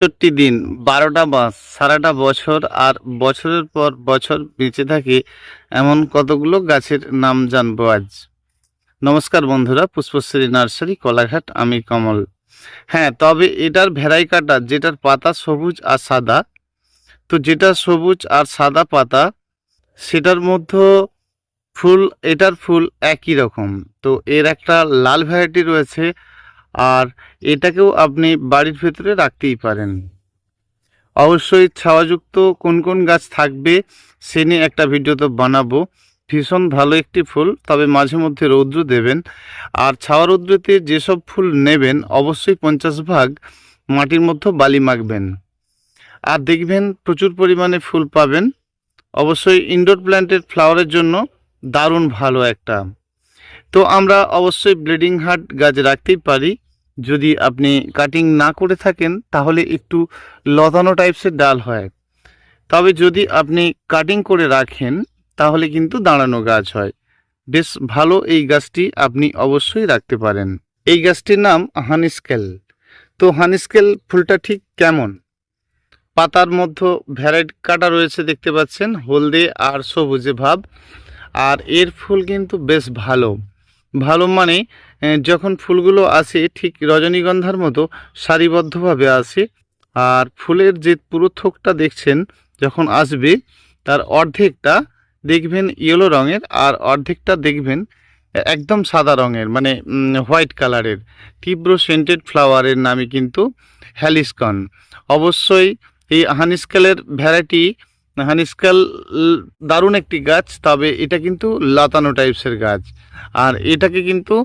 ৬৫ দিন, ১২টা মাস, সারাটা বছর আর বছরের পর বছর বেঁচে থাকে এমন কতগুলো গাছের নাম জানবো আজ। নমস্কার বন্ধুরা, পুষ্পশ্রী নার্সারি, কোলাঘাট। আমি কমল। হ্যাঁ, তবে এটার ভ্যারাইকাটা যেটার পাতা সবুজ আর সাদা, তো যেটা সবুজ আর সাদা পাতা সেটার মধ্যে ফুল, এটার ফুল একই রকম। তো এর একটা লাল ভ্যারাইটি রয়েছে, আর এটাকেও আপনি বাড়ির ভেতরে রাখতেই পারেন। অবশ্যই ছাওয়াযুক্ত কোন কোন গাছ থাকবে সে নিয়ে একটা ভিডিও তো বানাবো। ভীষণ ভালো একটি ফুল, তবে মাঝে মধ্যে রৌদ্র দেবেন। আর ছাওয়া রৌদ্রতে যেসব ফুল নেবেন অবশ্যই 50 ভাগ মাটির মধ্যে বালি মাখবেন, আর দেখবেন প্রচুর পরিমাণে ফুল পাবেন। অবশ্যই ইনডোর প্ল্যান্টের ফ্লাওয়ারের জন্য দারুণ ভালো একটা। তো আমরা অবশ্যই ব্লিডিং হার্ট গাছ রাখতেই পারি। যদি আপনি কাটিং না করে থাকেন তাহলে একটু লতানো টাইপসের ডাল হয়, তবে যদি আপনি কাটিং করে রাখেন তাহলে কিন্তু দাঁড়ানো গাছ হয়। বেশ ভালো এই গাছটি আপনি অবশ্যই রাখতে পারেন। এই গাছটির নাম হানিস্কেল। তো হানিস্কেল ফুলটা ঠিক কেমন? পাতার মধ্যে ভ্যারাইটি কাটা রয়েছে, দেখতে পাচ্ছেন, হলদে আর সবুজে ভাব। আর এর ফুল কিন্তু বেশ ভালো ভালো মানে যখন ফুলগুলো আসে ঠিক রজনীগন্ধার মতো সারিবদ্ধভাবে আসে। আর ফুলের যে পুরো থোকটা দেখছেন যখন আসবে, তার অর্ধেকটা দেখবেন ইয়েলো রঙের, আর অর্ধেকটা দেখবেন একদম সাদা রঙের, মানে হোয়াইট কালারের। তীব্র সেন্টেড ফ্লাওয়ারের নামই কিন্তু হ্যালিসকন। অবশ্যই এই হানিস্কেলের ভ্যারাইটি। হানিস্কেল দারুণ একটি গাছ, তবে এটা কিন্তু লতানো টাইপসের গাছ, আর এটাকে কিন্তু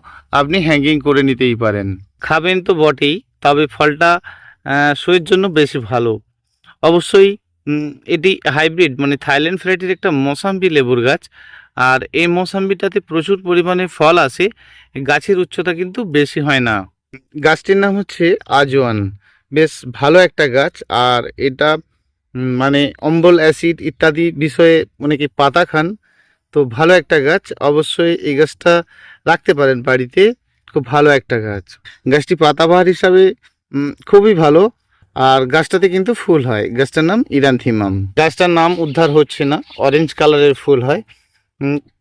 আপনি হ্যাঙ্গিং করে নিতেই পারেন। খাবেন তো বটেই, তবে ফলটা শরীরের জন্য বেশি ভালো। অবশ্যই এটি হাইব্রিড, মানে থাইল্যান্ড ভ্যারাইটির একটা মৌসাম্বি লেবুর গাছ। আর এই মৌসাম্বিটাতে প্রচুর পরিমাণে ফল আসে, গাছের উচ্চতা কিন্তু বেশি হয় না। গাছটির নাম হচ্ছে আজওয়ান। বেশ ভালো একটা গাছ, আর এটা মানে অম্বল অ্যাসিড ইত্যাদি বিষয়ে অনেকে পাতা খান। তো ভালো একটা গাছ, অবশ্যই এই গাছটা রাখতে পারেন বাড়িতে। খুব ভালো একটা গাছ। গাছটি পাতাবাহার হিসাবে খুবই ভালো, আর গাছটাতে কিন্তু ফুল হয়। গাছটার নাম ইরানথিমাম। গাছটার নাম উদ্ধার হচ্ছে না। অরেঞ্জ কালারের ফুল হয়,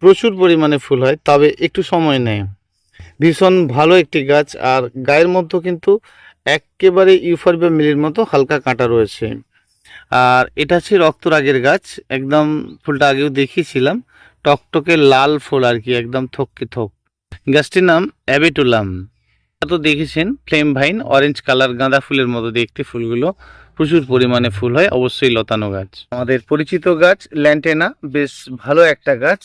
প্রচুর পরিমাণে ফুল হয়, তবে একটু সময় নেয়। ভীষণ ভালো একটি গাছ, আর গায়ের মধ্যে কিন্তু একেবারে ইউফরবিয়া মিলির মতো হালকা কাঁটা রয়েছে। আর এটা হচ্ছে রক্তরাগের গাছ। একদম ফুলটা আগেও দেখিয়েছিলাম, টকটকে লাল ফুল আর কি, একদম থককে থক। গাছটির নাম অ্যাবেটুলাম। তো দেখেছেন ফ্লেম ভাইন, অরেঞ্জ কালার গাঁদা ফুলের মতো দেখতে ফুলগুলো, প্রচুর পরিমাণে ফুল হয়। অবশ্যই লতানো গাছ। আমাদের পরিচিত গাছ ল্যান্টেনা, বেশ ভালো একটা গাছ।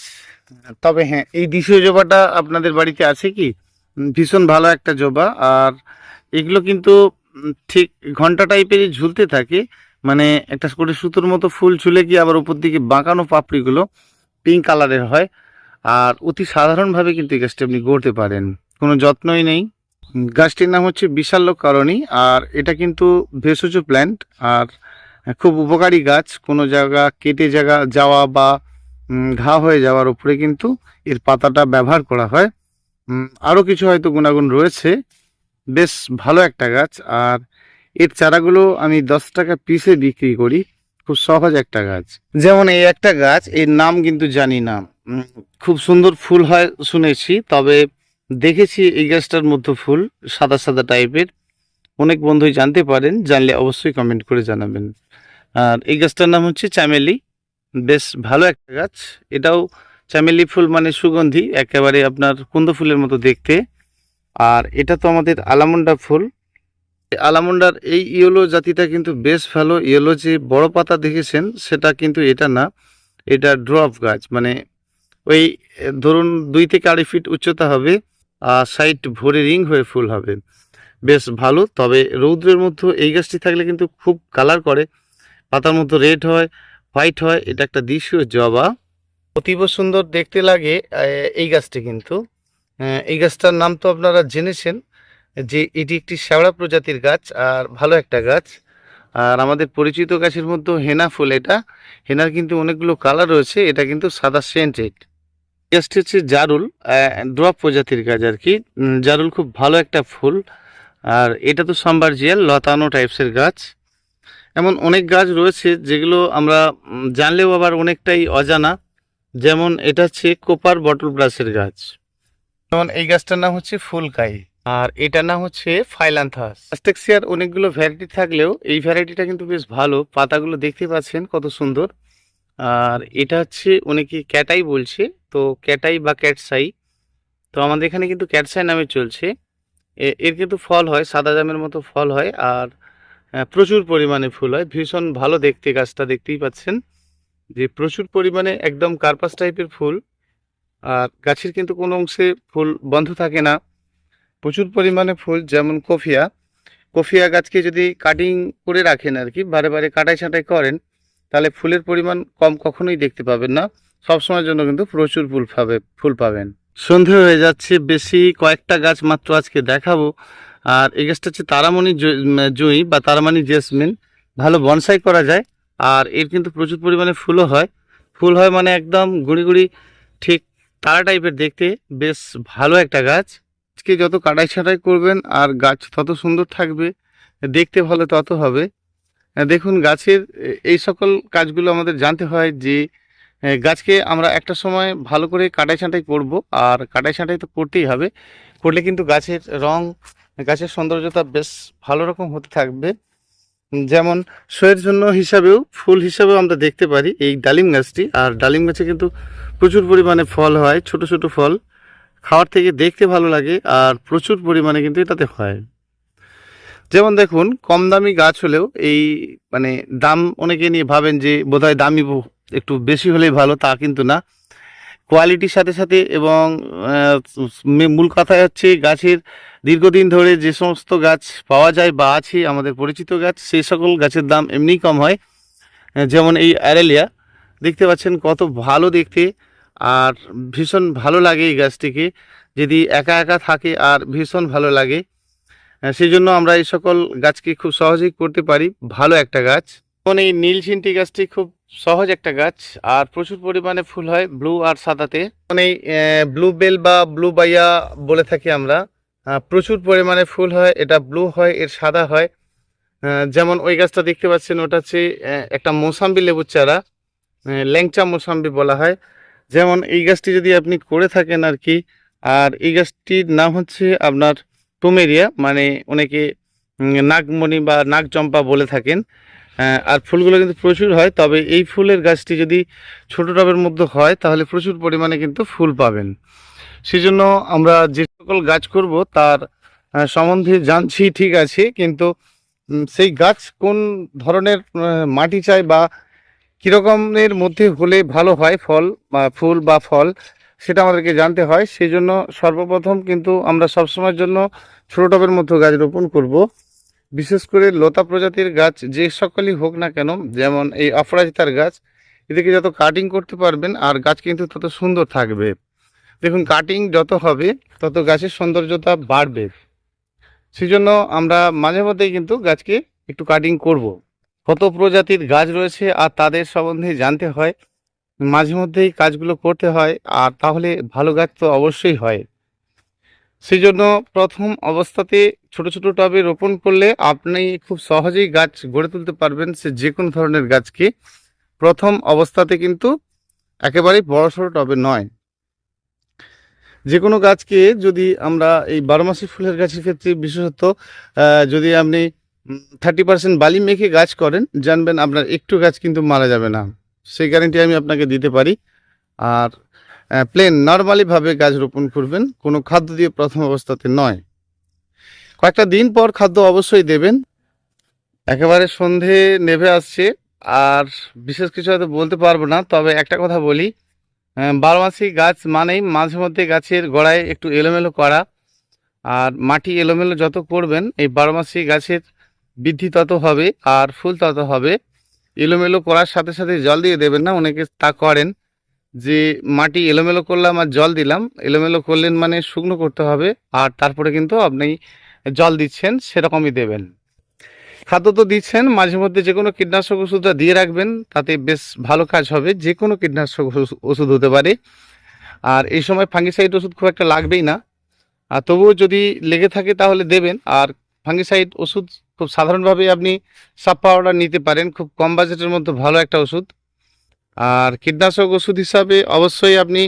তবে হ্যাঁ, এই দেশীয় জবাটা আপনাদের বাড়িতে আছে কি? ভীষণ ভালো একটা জবা। আর এগুলো কিন্তু ঠিক ঘন্টা টাইপেরই ঝুলতে থাকে, মানে একটা করে সুতোর মতো ফুল ঝুলে গিয়ে আবার উপর দিকে বাঁকানো পাপড়িগুলো পিঙ্ক কালারের হয়। আর অতি সাধারণভাবে কিন্তু এই গাছটি আপনি গড়তে পারেন, কোনো যত্নই নেই। গাছটির নাম হচ্ছে বিশাল্যকারণী, আর এটা কিন্তু ভেষজ প্ল্যান্ট, আর খুব উপকারী গাছ। কোনো জায়গা কেটে যাওয়া বা ঘা হয়ে যাওয়ার উপরে কিন্তু এর পাতাটা ব্যবহার করা হয়। আরও কিছু হয়তো গুণাগুণ রয়েছে। বেশ ভালো একটা গাছ, আর এর চারাগুলো আমি 10 টাকা পিসে বিক্রি করি। খুব সহজ একটা গাছ। যেমন এই একটা গাছ, এর নাম কিন্তু জানি না। খুব সুন্দর ফুল হয় শুনেছি, তবে দেখেছি এই গাছটার মধ্যে ফুল সাদা সাদা টাইপের। অনেক বন্ধুই জানতে পারেন, জানলে অবশ্যই কমেন্ট করে জানাবেন। আর এই গাছটার নাম হচ্ছে চামেলি। বেশ ভালো একটা গাছ। এটাও চামেলি ফুল মানে সুগন্ধি, একেবারে আপনার কুন্দ ফুলের মতো দেখতে। আর এটা তো আমাদের আলামন্ডা ফুল। আলামন্ডার এই ইয়েলো জাতিটা কিন্তু বেশ ভালো। ইয়েলো যে বড় পাতা দেখেছেন সেটা কিন্তু এটা না, এটা ড্রপ গাছ। মানে ওই ধরুন 2 থেকে 2.5 ফিট উচ্চতা হবে, আর সাইড ভরে রিং হয়ে ফুল হবে। বেশ ভালো, তবে রৌদ্রের মধ্যে এই গাছটি থাকলে কিন্তু খুব কালার করে, পাতার মধ্যে রেড হয়, হোয়াইট হয়। এটা একটা দেশীয় জবা, অতীব সুন্দর দেখতে লাগে এই গাছটি। কিন্তু এই গাছটার নাম তো আপনারা জেনেছেন যে এটি একটি শ্যাওড়া প্রজাতির গাছ, আর ভালো একটা গাছ। আর আমাদের পরিচিত গাছের মধ্যে হেনা ফুল, এটা হেনার কিন্তু অনেকগুলো কালার রয়েছে। এটা কিন্তু সাদা সেন্টেড। গাছটি হচ্ছে জারুল, ড্রপ প্রজাতির গাছ আর কি। জারুল খুব ভালো একটা ফুল, আর এটা তো সাম্বারজিয়াল লতানো টাইপসের গাছ। এমন অনেক গাছ রয়েছে যেগুলো আমরা জানলেও আবার অনেকটাই অজানা। যেমন এটা হচ্ছে কোপার বটল ব্রাশের গাছ। যেমন এই গাছটার নাম হচ্ছে ফুলকাই, আর এটার নাম হচ্ছে ফাইলান্থাস। অ্যাস্টেক্সিয়ার অনেকগুলো ভ্যারাইটি থাকলেও এই ভ্যারাইটিটা কিন্তু বেশ ভালো, পাতাগুলো দেখতে পাচ্ছেন কত সুন্দর। আর এটা হচ্ছে অনেকে ক্যাটাই বলছে, তো ক্যাটাই বা ক্যাটসাই, তো আমাদের এখানে কিন্তু ক্যাটসাই নামে চলছে। এর কিন্তু ফল হয় সাদা জামের মতো ফল হয়, আর প্রচুর পরিমাণে ফুল হয়, ভীষণ ভালো দেখতে গাছটা, দেখতেই পাচ্ছেন যে প্রচুর পরিমাণে একদম কার্পাস টাইপের ফুল। আর গাছের কিন্তু কোনো অংশে ফুল বন্ধ থাকে না, প্রচুর পরিমাণে ফুল। যেমন কফিয়া গাছকে যদি কাটিং করে রাখেন আর কি, বারে বারে কাটাই ছাঁটাই করেন, তাহলে ফুলের পরিমাণ কম কখনোই দেখতে পাবেন না, সবসময়ের জন্য কিন্তু প্রচুর ফুল পাবেন। সন্ধে হয়ে যাচ্ছে, বেশি কয়েকটা গাছ মাত্র আজকে দেখাবো। আর এই গাছটা হচ্ছে তারামণি জুঁই বা তারামণি জেসমিন, ভালো বনসাই করা যায়। আর এর কিন্তু প্রচুর পরিমাণে ফুল হয় মানে একদম গুঁড়ি গুঁড়ি, ঠিক তারা টাইপের দেখতে, বেশ ভালো একটা গাছ। আজকে যত কাটাই ছাঁটাই করবেন আর গাছ তত সুন্দর থাকবে, দেখতে ভালো তত হবে। দেখুন গাছের এই সকল কাজগুলো আমাদের জানতে হয় যে গাছকে আমরা একটা সময় ভালো করে কাটাই ছাঁটাই করব, আর কাটাই ছাঁটাই তো করতেই হবে, করলে কিন্তু গাছের রং, গাছের সৌন্দর্যতা বেশ ভালো রকম হতে থাকবে। যেমন শোয়ের জন্য হিসাবেও, ফুল হিসাবেও আমরা দেখতে পারি এই ডালিম গাছটি। আর ডালিম গাছে কিন্তু প্রচুর পরিমাণে ফল হয়, ছোট ছোট ফল, খাওয়ার থেকে দেখতে ভালো লাগে, আর প্রচুর পরিমাণে কিন্তু এটাতে হয়। যেমন দেখুন কম দামি গাছ হলেও এই মানে দাম, অনেকে নিয়ে ভাবেন যে বোধহয় দামি একটু বেশি হলেই ভালো, তা কিন্তু না। কোয়ালিটির সাথে সাথে এবং মূল কথা হচ্ছে গাছের দীর্ঘদিন ধরে যে সমস্ত গাছ পাওয়া যায় বা আছে আমাদের পরিচিত গাছ, সেই সকল গাছের দাম এমনিই কম হয়। যেমন এই অ্যারেলিয়া দেখতে পাচ্ছেন কত ভালো দেখতে, আর ভীষণ ভালো লাগে এই গাছটিকে, যদি একা একা থাকে আর ভীষণ ভালো লাগে। সেই জন্য আমরা এই সকল গাছকে খুব সহজেই করতে পারি, ভালো একটা গাছ। যেমন এই নীলচিন্টি গাছটি খুব সহজ একটা গাছ, আর প্রচুর পরিমাণে ফুল হয় ব্লু আর সাদাতে। মানে এই ব্লু বেল বা ব্লু বাইয়া বলে থাকি আমরা, প্রচুর পরিমাণে ফুল হয়, এটা ব্লু হয়, এর সাদা হয়। যেমন ওই গাছটা দেখতে পাচ্ছেন, ওটা হচ্ছে একটা মৌসাম্বি লেবুর চারা, ল্যাংচা মৌসাম্বি বলা হয়। যেমন এই গাছটি যদি আপনি করে থাকেন আর কি, আর এই গাছটির নাম হচ্ছে আপনার প্লুমেরিয়া, মানে অনেকে নাগমণি বা নাগচম্পা বলে থাকেন। আর ফুলগুলো কিন্তু প্রচুর হয়, তবে এই ফুলের গাছটি যদি ছোট টবের মধ্যে হয় তাহলে প্রচুর পরিমাণে কিন্তু ফুল পাবেন। সেজন্য আমরা যে সকল গাছ করব তার সম্বন্ধে জানছি ঠিক আছে, কিন্তু সেই গাছ কোন ধরনের মাটি চাই বা কীরকমের মধ্যে হলে ভালো হয় ফল বা ফুল বা ফল, সেটা আমাদেরকে জানতে হয়। সেই জন্য সর্বপ্রথম কিন্তু আমরা সবসময়ের জন্য ছোটো টবের মধ্যে গাছ রোপণ করব। বিশেষ করে লতা প্রজাতির গাছ যে সকলই হোক না কেন, যেমন এই অপরাজিতার গাছ, এদেরকে যত কাটিং করতে পারবেন আর গাছ কিন্তু তত সুন্দর থাকবে। দেখুন কাটিং যত হবে তত গাছের সৌন্দর্যতা বাড়বে। সেই জন্য আমরা মাঝে মধ্যেই কিন্তু গাছকে একটু কাটিং করব। কত প্রজাতির গাছ রয়েছে আর তাদের সম্বন্ধে জানতে হয়, মাঝে মধ্যেই কাজগুলো করতে হয়, আর তাহলে ভালো গাছ তো অবশ্যই হয়। সেই জন্য প্রথম অবস্থাতে ছোট ছোট টবে রোপণ করলে আপনি খুব সহজেই গাছ গড়ে তুলতে পারবেন, সে যে কোনো ধরনের গাছকে। প্রথম অবস্থাতে কিন্তু একেবারেই বড়সড় টবে নয়। যে কোনো গাছকে যদি আমরা এই বারোমাসি ফুলের গাছের ক্ষেত্রে বিশেষত যদি আপনি 30% বালি মেখে গাছ করেন, জানবেন আপনার একটু গাছ কিন্তু মারা যাবে না, সেই গ্যারান্টি আমি আপনাকে দিতে পারি। আর প্লেন নর্মালিভাবে গাছ রোপণ করবেন, কোনো খাদ্য দিয়ে প্রথম অবস্থাতে নয়। কয়েকটা দিন পর খাদ্য অবশ্যই দেবেন। একেবারে সন্ধে নেভে আসছে, আর বিশেষ কিছু হয়তো বলতে পারবো না, তবে একটা কথা বলি, বারোমাসি গাছ মানেই মাঝে মধ্যে গাছের গোড়ায় একটু এলোমেলো করা, আর মাটি এলোমেলো যত করবেন এই বারোমাসি গাছের বৃদ্ধি তত হবে আর ফুল তত হবে। এলোমেলো করার সাথে সাথে জল দিয়ে দেবেন না, অনেকে তা করেন যে মাটি এলোমেলো করলাম আর জল দিলাম, এলোমেলো করলেন মানে শুকনো করতে হবে, আর তারপরে কিন্তু আপনি জল দিচ্ছেন, সেরকমই দেবেন। খাদ্য তো দিচ্ছেন, মাঝে মধ্যে যে কোনো কীটনাশক ওষুধটা দিয়ে রাখবেন, তাতে বেশ ভালো কাজ হবে। যে কোনো কীটনাশক ওষুধ হতে পারে, আর এই সময় ফাঙ্গিসাইড ওষুধ খুব একটা লাগবেই না, আর তবুও যদি লেগে থাকে তাহলে দেবেন। আর ফাঙ্গিসাইড ওষুধ খুব সাধারণভাবে আপনি সাপ পাউডার নিতে পারেন, খুব কম বাজেটের মধ্যে ভালো একটা ওষুধ। আর কীটনাশক ওষুধ হিসাবে অবশ্যই আপনি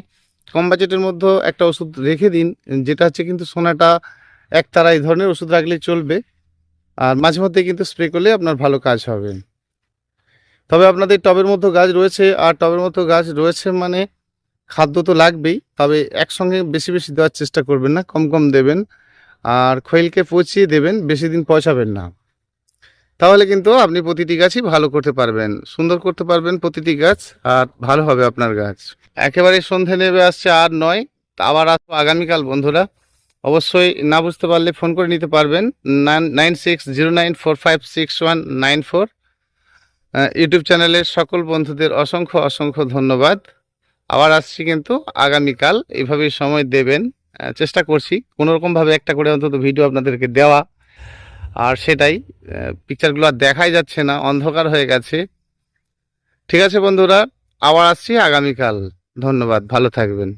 কম বাজেটের মধ্যে একটা ওষুধ রেখে দিন, যেটা হচ্ছে কিন্তু সোনাটা একতারা, এই ধরনের ওষুধ রাখলেই চলবে। আর মাঝে মধ্যে কিন্তু স্প্রে করলে আপনার ভালো কাজ হবে। তবে আপনাদের টবের মধ্যে গাছ রয়েছে, আর টবের মধ্যে গাছ রয়েছে মানে খাদ্য তো লাগবেই, তবে একসঙ্গে বেশি বেশি দেওয়ার চেষ্টা করবেন না, কম কম দেবেন। আর খৈলকে পচিয়ে দেবেন, বেশি দিন পচাবেন না। তাহলে কিন্তু আপনি প্রতিটি গাছই ভালো করতে পারবেন, সুন্দর করতে পারবেন প্রতিটি গাছ, আর ভালো হবে আপনার গাছ। একেবারে সন্ধে নেমে আসছে আর নয়, আবার আসবো আগামীকাল বন্ধুরা। অবশ্যই না বুঝতে পারলে ফোন করে নিতে পারবেন 9609456194। ইউটিউব চ্যানেলের সকল বন্ধুদের অসংখ্য অসংখ্য ধন্যবাদ। আবার আসছি কিন্তু আগামীকাল, এইভাবেই সময় দেবেন। চেষ্টা করছি কোনোরকমভাবে একটা করে অন্তত ভিডিও আপনাদেরকে দেওয়া, আর সেটাই পিকচারগুলো আর দেখাই যাচ্ছে না, অন্ধকার হয়ে গেছে। ঠিক আছে বন্ধুরা, আবার আসছি আগামীকাল। ধন্যবাদ, ভালো থাকবেন।